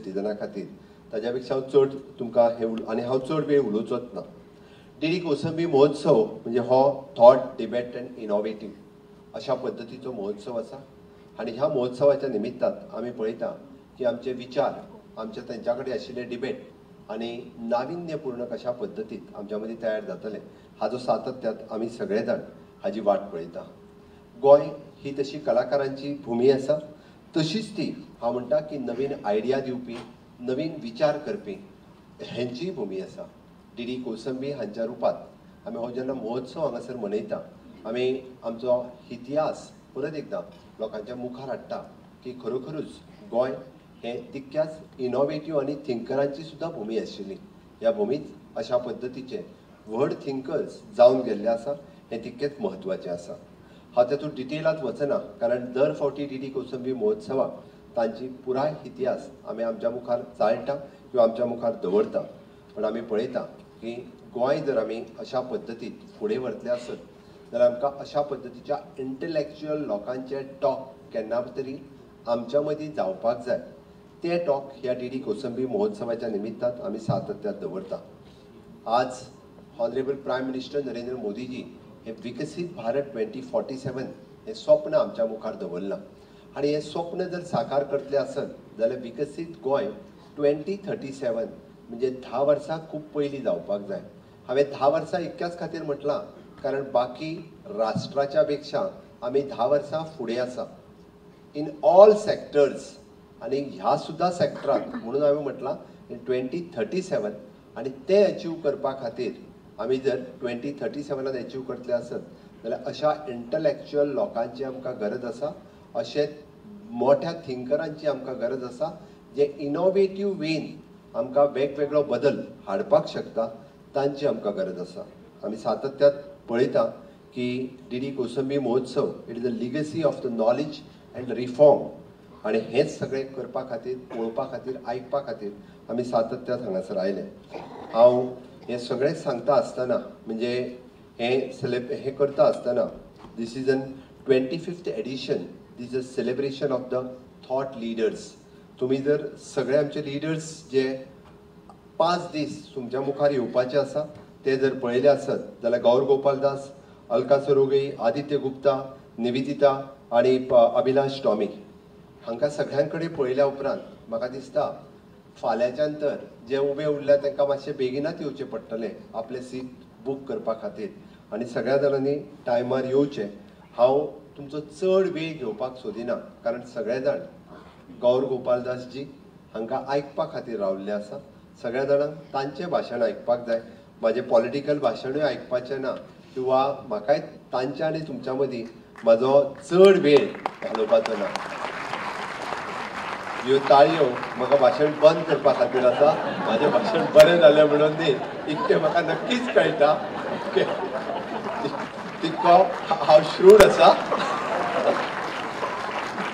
सिटीजना खातीर ताज्या पेक्षा हांव चड तुमकां हे आनी हांव चड वेळ उलोवचोच ना. डीडी कोसंबी महोत्सव म्हणजे हो थॉट डिबेट एंड इनोवेटीव अशा पद्दतीचो महोत्सव आसा. आनी ह्या महोत्सवाच्या निमित्तान आमी पळयता की आमचे विचार आमचे तेंच्या कडेन आशिल्ले डिबेट आनी नाविन्यपूर्ण कशा पद्दतीत आमच्या मदीं तयार जातले हाजो सातत्यात आमी सगळे जाण हाजी वाट पळयता. गोंय ही तशी कलाकारांची भूमी आसा, तशीच ती हांव म्हणटा की नवीन आयडिया दिवपी नवीन विचार करपी हेंची भूमी आसा. डीडी कोसंबी हांच्या रुपात आमी हो जेन्ना महोत्सव हांगासर मनयता आमी आमचो इतिहास परत एकदां लोकांच्या मुखार हाडटा की खरोखरूच गोंय हे तितक्याच इनोवेटीव आनी थिंकरांची सुद्दां भूमी आशिल्ली. ह्या भूमीत अशा पद्दतीचे व्हड थिंकर्स जावन गेल्ले आसा हें तितकेंच म्हत्वाचें आसा. हांव तातूंत डिटेलांत वचना कारण दर फावटी डीडी कोसंबी महोत्सवाक तांची पुराय इतिहास आमी आमच्या मुखार चाळटा किंवा आमच्या मुखार दवरता. पण आमी पळयता की गोंय जर आमी अशा पद्दतीत फुडें व्हरतले आसत जाल्यार आमकां अशा पद्दतीच्या इंटलेक्च्युअल लोकांचे टॉक केन्ना तरी आमच्या मदीं जावपाक जाय. ते टॉक ह्या डीडी कोसंबी महोत्सवाच्या निमित्तान आमी सातत्यात दवरता. आज honourable prime minister Narendra Modiji हे विकसीत भारत 2047 हे स्वप्न आमच्या मुखार दवरलां. आनी हे स्वप्न जर साकार करतले आसत जाल्यार विकसीत गोंय 2037 म्हणजे 10 वर्सां खूब पयलीं जावपाक जाय. हांवें 10 वर्सां इतक्याच खातीर म्हटलां कारण बाकी राष्ट्राच्या पेक्षा आमी 10 वर्सां फुडें आसा इन ऑल सेक्टर्स. आनी ह्या सुद्दां सेक्टरांत म्हणून हांवें म्हटलां इन 2037 आनी ते अचीव करपा खातीर आमी जर 2037 अचीव करतले आसत जाल्यार अशा इंटलेक्च्युअल लोकांची आमकां गरज आसा. अशे मोठ्या थिंकरांची आमकां गरज आसा जे इनोवेटीव वेन आमकां वेगवेगळो बदल हाडपाक शकता तांची आमकां गरज आसा. आमी सातत्यात पळयता की डीडी कोसंबी महोत्सव it is a legacy of the knowledge end reform. आनी हेच सगळें करपा खातीर पळोवपा खातीर आयकपा खातीर आमी सातत्यात हांगासर आयले. हांव हे सगळें सांगता आसतना म्हणजे हे करता आसतना this is an 25th edition. This is a celebration of the thought leaders. तुमी जर सगळे आमचे लिडर्स जे 5 दीस तुमच्या मुखार येवपाचे आसा ते जर पळयले आसत जाल्यार गौर गोपाल दास, अलका सरोगई, आदित्य गुप्ता, निवेदिता आनी अभिलाष टॉमी हांकां सगळ्यां कडेन पळयल्या उपरांत म्हाका दिसता फाल्यांच्यान तर जे उबे उरल्या तांकां मातशें बेगिनाच येवचें पडटलें आपलें सीट बूक करपा खातीर आनी सगळ्या जाणांनी टायमार येवचें. हांव तुमचो चड वेळ घेवपाक सोदिना कारण सगळे जाण गौर गोपालदासजी हांकां आयकपा खातीर रावल्ले आसा. सगळ्या जाणांक तांचें भाशण आयकपाक जाय. म्हाजें पॉलिटिकल भाशणूय आयकपाचें ना किंवा म्हाकाय तांच्या आनी तुमच्या मदीं म्हाजो चड वेळ घालोवपाचो ना. ह्यो ताळयो म्हाका भाशण बंद करपा खातीर आसा. म्हाजें भाशण बरें जालें म्हणून न्ही इतकें म्हाका नक्कीच कळटा. तितको हांव श्रूड आसा.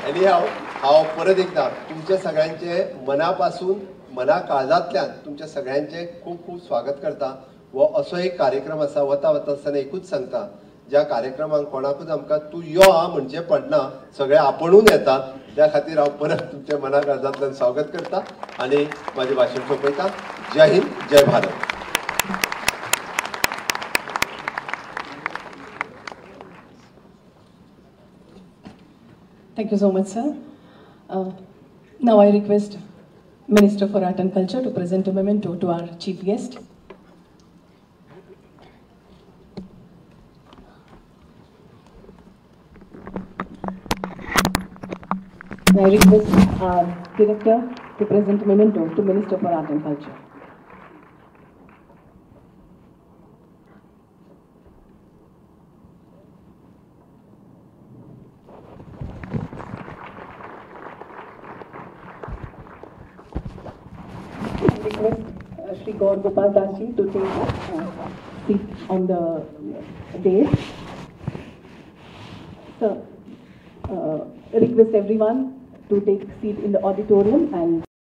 आनी हांव परत एकदां तुमच्या सगळ्यांचे मना पासून मना काळजांतल्यान तुमच्या सगळ्यांचे खूब खूब स्वागत करता. हो असो एक कार्यक्रम आसा वता वता आसतना एकूच सांगता ज्या कार्यक्रमाक कोणाकूच आमकां तूं यो आ म्हणचें पडना, सगळे आपुणून येतात. त्या खातीर हांव परत तुमच्या मना काळजांतल्यान स्वागत करता आनी म्हाजें भाशण सोंपयता. जय हिंद, जय Bharat. Thank you so much, sir. Now I request Minister for Art and Culture to present a memento to our chief guest. I request our director to present a memento to Minister for Art and Culture. I request Shri Gaur Gopal Das ji to take a seat on the dais. Sir, request everyone to take seat in the auditorium and